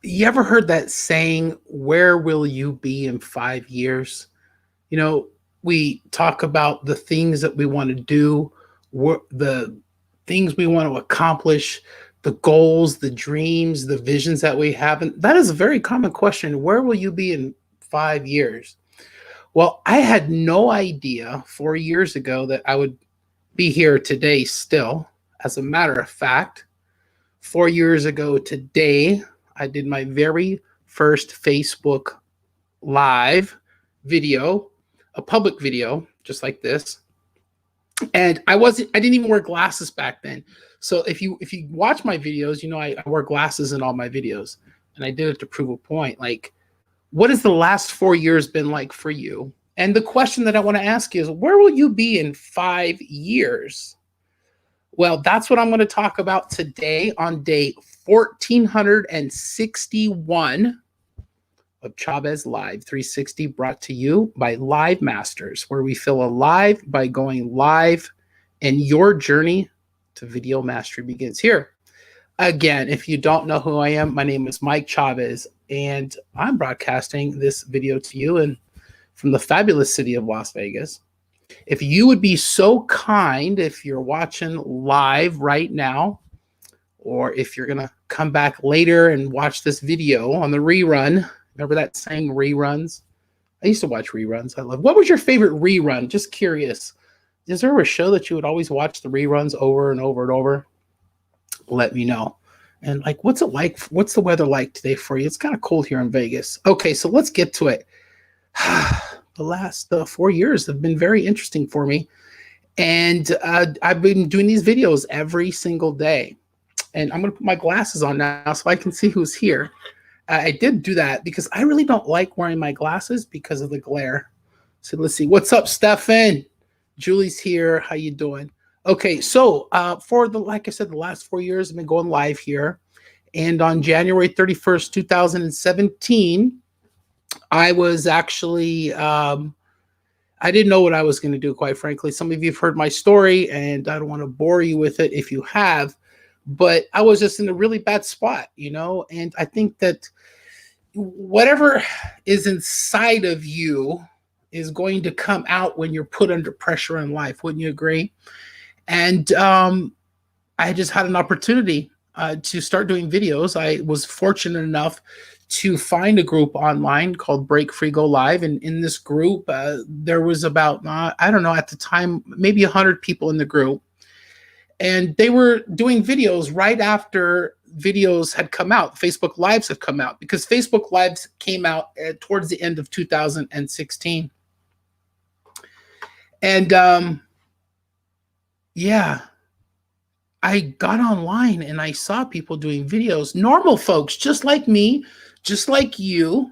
You ever heard that saying, where will you be in 5 years? You know, we talk about the things that we want to do, the things we want to accomplish, the goals, the dreams, the visions that we have. And that is a very common question. Where will you be in 5 years? Well, I had no idea 4 years ago that I would be here today still. As a matter of fact, 4 years ago today, I did my very first Facebook live video, a public video, just like this. And I didn't even wear glasses back then. So if you watch my videos, you know I wear glasses in all my videos. And I did it to prove a point. Like, what has the last 4 years been like for you? And the question that I want to ask you is, where will you be in 5 years? Well, that's what I'm going to talk about today on day 1461 of Chavez Live 360, brought to you by Livemasters, where we feel alive by going live, and your journey to video mastery begins here. Again, if you don't know who I am, my name is Mike Chavez, and I'm broadcasting this video to you and from the fabulous city of Las Vegas. If you would be so kind, if you're watching live right now, or if you're going to come back later and watch this video on the rerun. Remember that saying, reruns? I used to watch reruns. I love. What was your favorite rerun? Just curious. Is there a show that you would always watch the reruns over and over and over? Let me know. And like, what's it like? What's the weather like today for you? It's kind of cold here in Vegas. Okay, so let's get to it. The last 4 years have been very interesting for me. And I've been doing these videos every single day. And I'm going to put my glasses on now so I can see who's here. I did do that because I really don't like wearing my glasses because of the glare. So let's see. What's up, Stefan? Julie's here. How you doing? Okay, so like I said, the last 4 years I've been going live here. And on January 31st, 2017, I was actually, I didn't know what I was going to do, quite frankly. Some of you have heard my story, and I don't want to bore you with it if you have. But I was just in a really bad spot, you know, and I think that whatever is inside of you is going to come out when you're put under pressure in life. Wouldn't you agree? And I just had an opportunity to start doing videos. I was fortunate enough to find a group online called Break Free Go Live. And in this group, there was about, I don't know, at the time, maybe 100 people in the group. And they were doing videos right after videos had come out. Facebook Lives had come out because Facebook Lives came out towards the end of 2016. And yeah, I got online and I saw people doing videos, normal folks, just like me, just like you,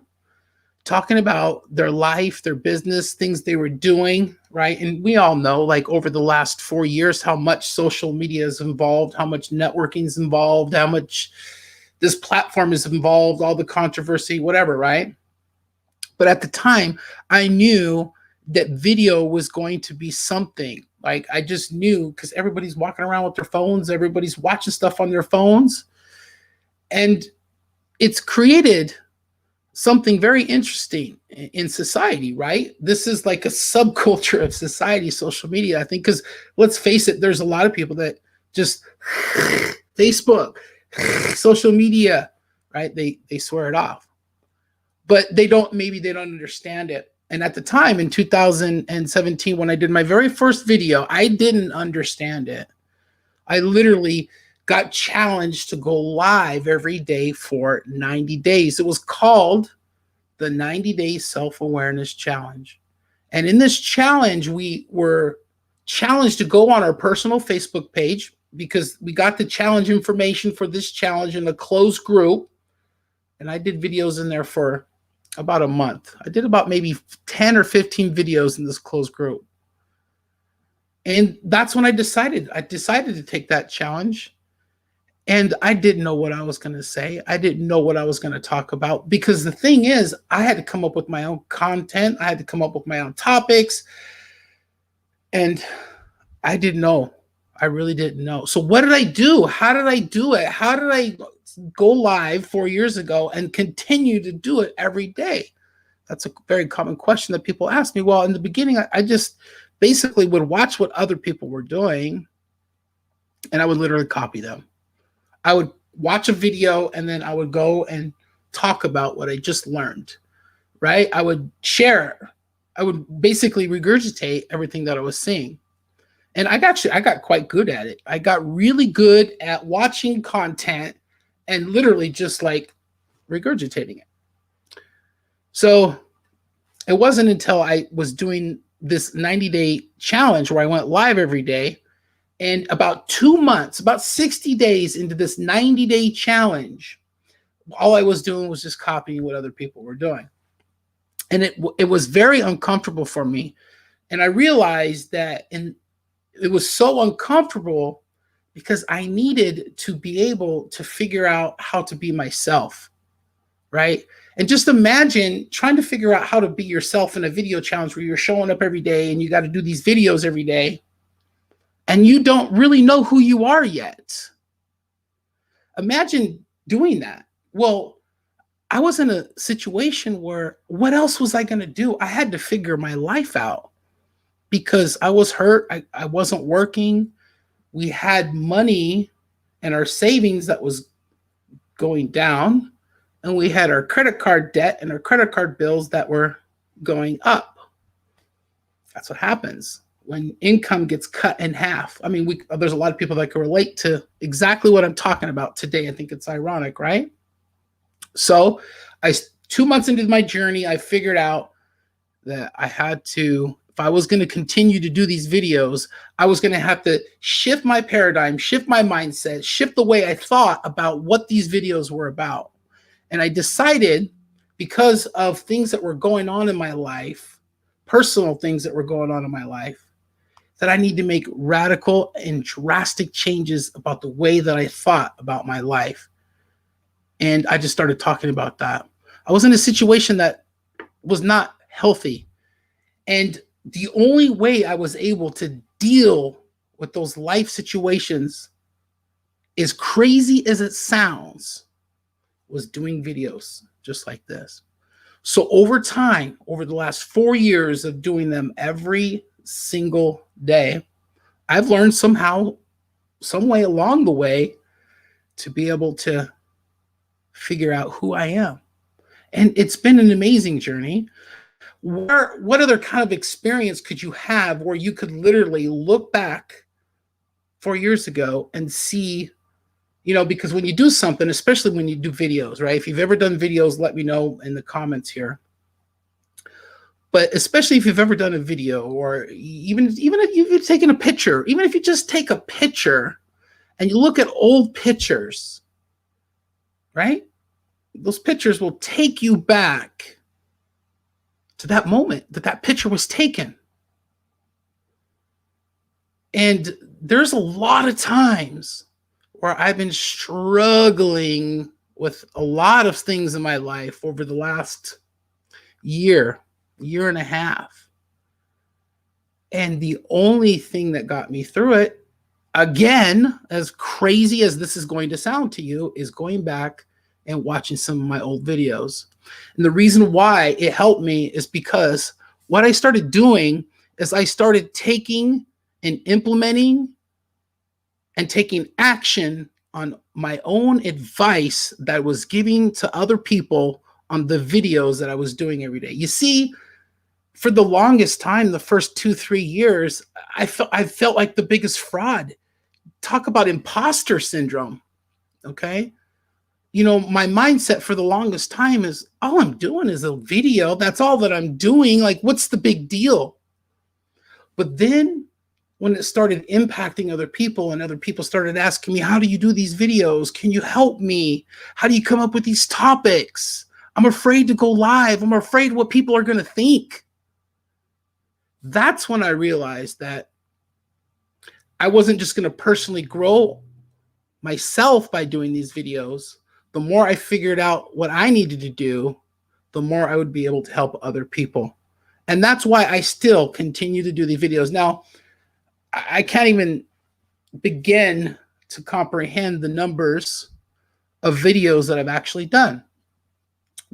talking about their life, their business, things they were doing, right? And we all know, like, over the last 4 years, how much social media is involved, how much networking is involved, how much this platform is involved, all the controversy, whatever, right? But at the time, I knew that video was going to be something. Like, I just knew, because everybody's walking around with their phones, everybody's watching stuff on their phones, and it's created something very interesting in society, right? This is like a subculture of society, social media, I think, because let's face it, there's a lot of people that just Facebook, social media, right? They swear it off, but maybe they don't understand it. And at the time in 2017, when I did my very first video, I didn't understand it. I literally got challenged to go live every day for 90 days. It was called the 90-Day Self-Awareness Challenge. And in this challenge, we were challenged to go on our personal Facebook page because we got the challenge information for this challenge in a closed group. And I did videos in there for about a month. I did about maybe 10 or 15 videos in this closed group. And that's when I decided to take that challenge. And I didn't know what I was going to say. I didn't know what I was going to talk about, because the thing is, I had to come up with my own content. I had to come up with my own topics. And I didn't know. I really didn't know. So what did I do? How did I do it? How did I go live 4 years ago and continue to do it every day? That's a very common question that people ask me. Well, in the beginning, I just basically would watch what other people were doing, and I would literally copy them. I would watch a video, and then I would go and talk about what I just learned, right? I would share. I would basically regurgitate everything that I was seeing. And I got quite good at it. I got really good at watching content and literally just like regurgitating it. So it wasn't until I was doing this 90-day challenge where I went live every day, and about 2 months, about 60 days into this 90-day challenge, all I was doing was just copying what other people were doing. And it was very uncomfortable for me. And I realized that it was so uncomfortable because I needed to be able to figure out how to be myself, right? And just imagine trying to figure out how to be yourself in a video challenge where you're showing up every day and you got to do these videos every day, and you don't really know who you are yet. Imagine doing that. Well, I was in a situation where what else was I going to do? I had to figure my life out because I was hurt. I wasn't working. We had money and our savings that was going down, and we had our credit card debt and our credit card bills that were going up. That's what happens when income gets cut in half. I mean, there's a lot of people that can relate to exactly what I'm talking about today. I think it's ironic, right? So 2 months into my journey, I figured out that I had to, if I was going to continue to do these videos, I was going to have to shift my paradigm, shift my mindset, shift the way I thought about what these videos were about. And I decided, because of things that were going on in my life, personal things that were going on in my life, that I need to make radical and drastic changes about the way that I thought about my life. And I just started talking about that. I was in a situation that was not healthy. And the only way I was able to deal with those life situations, as crazy as it sounds, was doing videos just like this. So over time, over the last 4 years of doing them every single day, I've learned somehow, some way along the way, to be able to figure out who I am. And it's been an amazing journey. What other kind of experience could you have where you could literally look back 4 years ago and see, because when you do something, especially when you do videos, right? If you've ever done videos, let me know in the comments here. But especially if you've ever done a video, or even if you've taken a picture, even if you just take a picture and you look at old pictures, right? Those pictures will take you back to that moment that picture was taken. And there's a lot of times where I've been struggling with a lot of things in my life over the last year and a half. And the only thing that got me through it, again, as crazy as this is going to sound to you, is going back and watching some of my old videos. And the reason why it helped me is because what I started doing is I started taking and implementing and taking action on my on advice that I was giving to other people on the videos that I was doing every day. You see, for the longest time, the first 2-3 years, I felt like the biggest fraud. Talk about imposter syndrome, okay? My mindset for the longest time is, all I'm doing is a video. That's all that I'm doing. Like, what's the big deal? But then when it started impacting other people and other people started asking me, how do you do these videos? Can you help me? How do you come up with these topics? I'm afraid to go live. I'm afraid what people are going to think. That's when I realized that I wasn't just going to personally grow myself by doing these videos. The more I figured out what I needed to do, the more I would be able to help other people. And that's why I still continue to do the videos. Now, I can't even begin to comprehend the numbers of videos that I've actually done.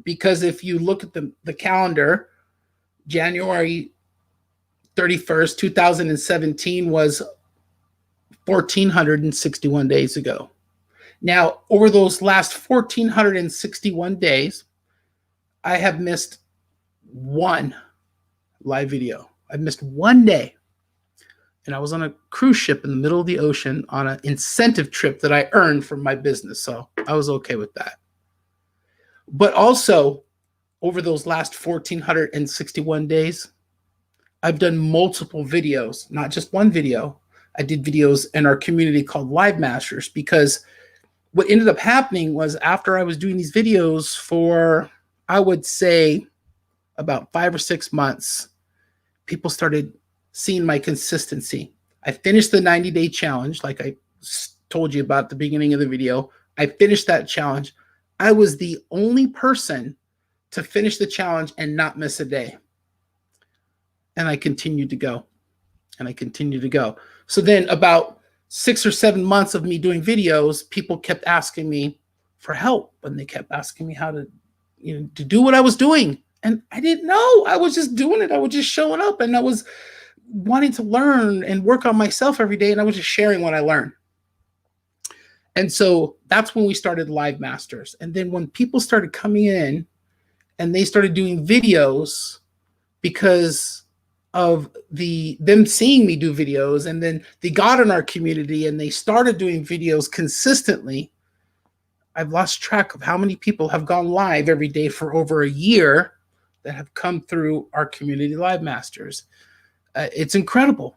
Because if you look at the calendar, January 31st, 2017 was 1,461 days ago. Now, over those last 1,461 days, I have missed one live video. I've missed one day. And I was on a cruise ship in the middle of the ocean on an incentive trip that I earned from my business. So I was okay with that. But also, over those last 1,461 days, I've done multiple videos, not just one video. I did videos in our community called Livemasters, because what ended up happening was after I was doing these videos for, I would say, about 5 or 6 months, people started seeing my consistency. I finished the 90-day challenge, like I told you about at the beginning of the video. I finished that challenge. I was the only person to finish the challenge and not miss a day. And I continued to go. And I continued to go. So then about 6 or 7 months of me doing videos, people kept asking me for help. And they kept asking me how to, to do what I was doing. And I didn't know. I was just doing it. I was just showing up, and I was wanting to learn and work on myself every day. And I was just sharing what I learned. And so that's when we started Livemasters. And then when people started coming in and they started doing videos because of them seeing me do videos, and then they got in our community and they started doing videos consistently, I've lost track of how many people have gone live every day for over a year that have come through our community Livemasters. It's incredible.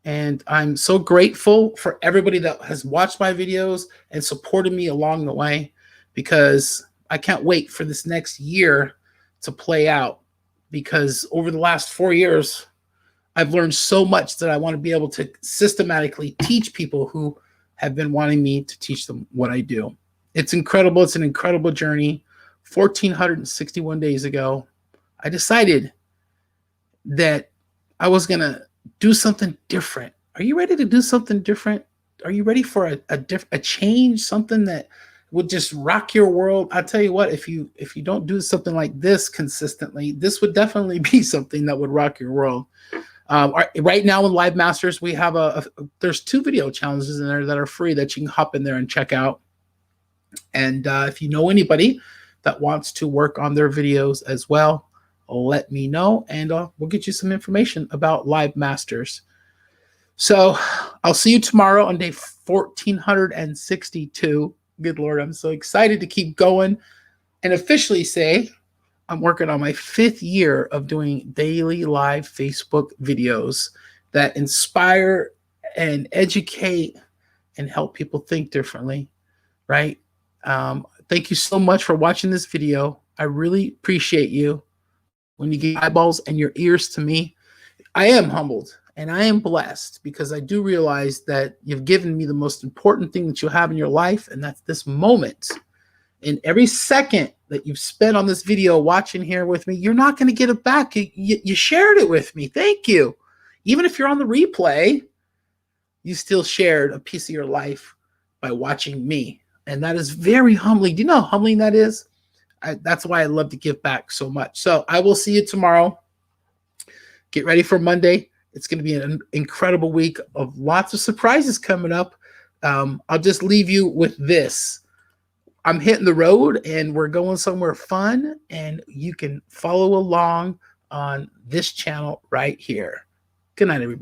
And I'm so grateful for everybody that has watched my videos and supported me along the way, because I can't wait for this next year to play out, because over the last 4 years, I've learned so much that I want to be able to systematically teach people who have been wanting me to teach them what I do. It's incredible. It's an incredible journey. 1,461 days ago, I decided that I was going to do something different. Are you ready to do something different? Are you ready for a change, something that would just rock your world? I tell you what, if you don't do something like this consistently, this would definitely be something that would rock your world. Right now in Livemasters, we have there's 2 video challenges in there that are free that you can hop in there and check out. And if you know anybody that wants to work on their videos as well, let me know, and we'll get you some information about Livemasters. So I'll see you tomorrow on day 1,462. Good Lord, I'm so excited to keep going and officially say I'm working on my 5th year of doing daily live Facebook videos that inspire and educate and help people think differently, right? Thank you so much for watching this video. I really appreciate you. When you give eyeballs and your ears to me, I am humbled and I am blessed, because I do realize that you've given me the most important thing that you have in your life, and that's this moment. And every second that you've spent on this video watching here with me, you're not going to get it back. You shared it with me. Thank you. Even if you're on the replay, you still shared a piece of your life by watching me. And that is very humbling. Do you know how humbling that is? That's why I love to give back so much. So I will see you tomorrow. Get ready for Monday. It's going to be an incredible week of lots of surprises coming up. I'll just leave you with this. I'm hitting the road and we're going somewhere fun, and you can follow along on this channel right here. Good night, everybody.